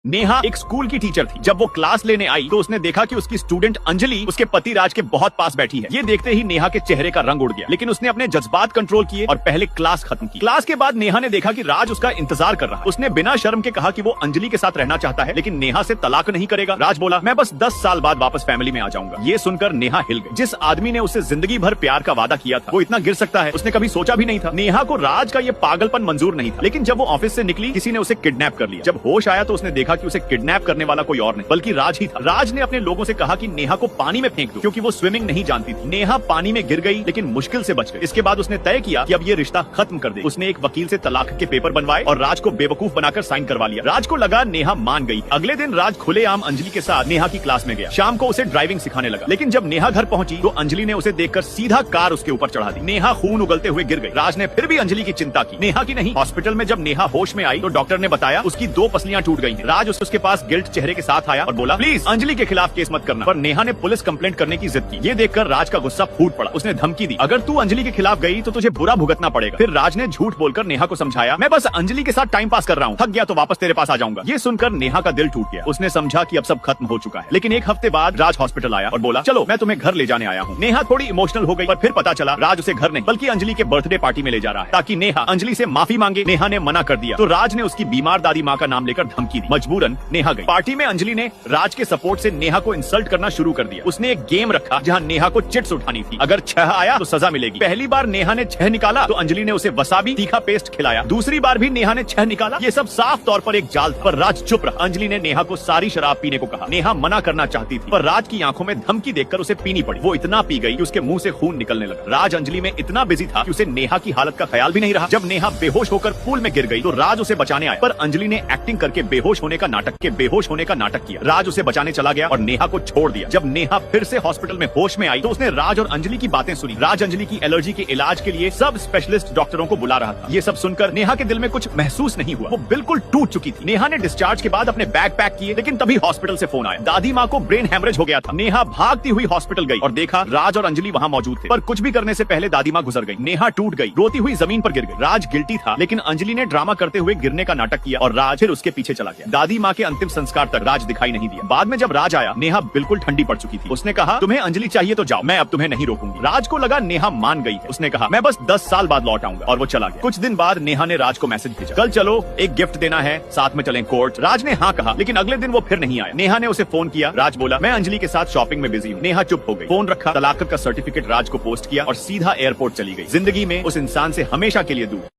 नेहा एक स्कूल की टीचर थी। जब वो क्लास लेने आई तो उसने देखा कि उसकी स्टूडेंट अंजलि उसके पति राज के बहुत पास बैठी है। ये देखते ही नेहा के चेहरे का रंग उड़ गया, लेकिन उसने अपने जज्बात कंट्रोल किए और पहले क्लास खत्म की। क्लास के बाद नेहा ने देखा कि राज उसका इंतजार कर रहा है। उसने बिना शर्म के कहा कि वो अंजलि के साथ रहना चाहता है, लेकिन नेहा से तलाक नहीं करेगा। राज बोला, मैं बस 10 साल बाद वापस फैमिली में आ जाऊंगा। ये सुनकर नेहा हिल गई। जिस आदमी ने उससे जिंदगी भर प्यार का वादा किया था, वो इतना गिर सकता है, उसने कभी सोचा भी नहीं था। नेहा को राज का ये पागलपन मंजूर नहीं था, लेकिन जब वो ऑफिस से निकली, किसी ने उसे किडनैप कर लिया। जब होश आया तो उसने देखा कि उसे किडनैप करने वाला कोई और नहीं बल्कि राज ही था। राज ने अपने लोगों से कहा कि नेहा को पानी में फेंक दो, क्योंकि वो स्विमिंग नहीं जानती थी। नेहा पानी में गिर गई, लेकिन मुश्किल से बच गई। इसके बाद उसने तय किया कि अब ये रिश्ता खत्म कर दे। उसने एक वकील से तलाक के पेपर बनवाए और राज को बेवकूफ बनाकर साइन करवा लिया। राज को लगा नेहा मान गई। अगले दिन राज खुलेआम अंजलि के साथ नेहा की क्लास में गया। शाम को उसे ड्राइविंग सिखाने लगा, लेकिन जब नेहा घर पहुंची तो अंजलि ने उसे देखकर सीधा कार उसके ऊपर चढ़ा दी। नेहा खून उगलते हुए गिर गई। राज ने फिर भी अंजलि की चिंता की, नेहा की नहीं। हॉस्पिटल में जब नेहा होश में आई तो डॉक्टर ने बताया उसकी 2 पसलियां टूट गई हैं। राज उसके पास गिल्ट चेहरे के साथ आया और बोला, प्लीज अंजलि के खिलाफ केस मत करना। पर नेहा ने पुलिस कंप्लेंट करने की जिद की। ये देखकर राज का गुस्सा फूट पड़ा। उसने धमकी दी, अगर तू अंजलि के खिलाफ गई तो तुझे बुरा भुगतना पड़ेगा। फिर राज ने झूठ बोलकर नेहा को समझाया, मैं बस अंजलि के साथ टाइम पास कर रहा हूँ, थक गया तो वापस तेरे पास आ जाऊंगा। ये सुनकर नेहा का दिल टूट गया। उसने समझा कि अब सब खत्म हो चुका है। लेकिन एक हफ्ते बाद राज हॉस्पिटल आया और बोला, चलो मैं तुम्हें घर ले जाने आया हूँ। नेहा थोड़ी इमोशनल हो गई, पर फिर पता चला राज उसे घर नहीं बल्कि अंजलि के बर्थडे पार्टी में ले जा रहा है, ताकि नेहा अंजलि से माफी मांगे। नेहा ने मना कर दिया तो राज ने उसकी बीमार दादी माँ का नाम लेकर धमकी दी। मजबूरन नेहा गई। पार्टी में अंजलि ने राज के सपोर्ट से नेहा को इंसल्ट करना शुरू कर दिया। उसने एक गेम रखा जहां नेहा को चिट्स उठानी थी। अगर 6 आया तो सजा मिलेगी। पहली बार नेहा ने 6 निकाला तो अंजलि ने उसे वसाबी तीखा पेस्ट खिलाया। दूसरी बार भी नेहा ने 6 निकाला। ये सब साफ तौर पर एक जाल था, पर राज चुप रहा। अंजलि ने नेहा को सारी शराब पीने को कहा। नेहा मना करना चाहती थी, पर राज की आंखों में धमकी देखकर उसे पीनी पड़ी। वो इतना पी गई कि उसके मुंह से खून निकलने लगा। राज अंजलि में इतना बिजी था कि उसे नेहा की हालत का ख्याल भी नहीं रहा। जब नेहा बेहोश होकर पूल में गिर गई तो राज उसे बचाने आया, पर अंजलि ने एक्टिंग करके बेहोश होने का नाटक किया। राज उसे बचाने चला गया और नेहा को छोड़ दिया। जब नेहा फिर से हॉस्पिटल में होश में आई तो उसने राज और अंजलि की बातें सुनी। राज अंजलि की एलर्जी के इलाज के लिए सब स्पेशलिस्ट डॉक्टरों को बुला रहा था। ये सब सुनकर नेहा के दिल में कुछ महसूस नहीं हुआ। वो बिल्कुल टूट चुकी थी। नेहा ने डिस्चार्ज के बाद अपने बैग पैक किए, लेकिन तभी हॉस्पिटल से फोन आया। दादी माँ को ब्रेन हैमरेज हो गया था। नेहा भागती हुई हॉस्पिटल गई और देखा राज और अंजलि वहाँ मौजूद थे, पर कुछ भी करने से पहले दादी माँ गुजर गई। नेहा टूट गई, रोती हुई जमीन पर गिर गई। राज गिल्टी था, लेकिन अंजलि ने ड्रामा करते हुए गिरने का नाटक किया और राज फिर उसके पीछे चला गया। दादी माँ के अंतिम संस्कार तक राज दिखाई नहीं दिया। बाद में जब राज आया, नेहा बिल्कुल ठंडी पड़ चुकी थी। उसने कहा, तुम्हें अंजलि चाहिए तो जाओ, मैं अब तुम्हें नहीं रोकूंगी। राज को लगा नेहा मान गई है। उसने कहा, मैं बस 10 साल बाद लौट आऊंगा, और वो चला गया। कुछ दिन बाद नेहा ने राज को मैसेज भेजा, कल चलो एक गिफ्ट देना है, साथ में चलें कोर्ट। राज ने हाँ कहा, लेकिन अगले दिन वो फिर नहीं आया। नेहा ने उसे फोन किया। राज बोला, मैं अंजलि के साथ शॉपिंग में बिजी हूँ। नेहा चुप हो गई। फोन रखा, तलाक का सर्टिफिकेट राज को पोस्ट किया और सीधा एयरपोर्ट चली गई। जिंदगी में उस इंसान से हमेशा के लिए दूर।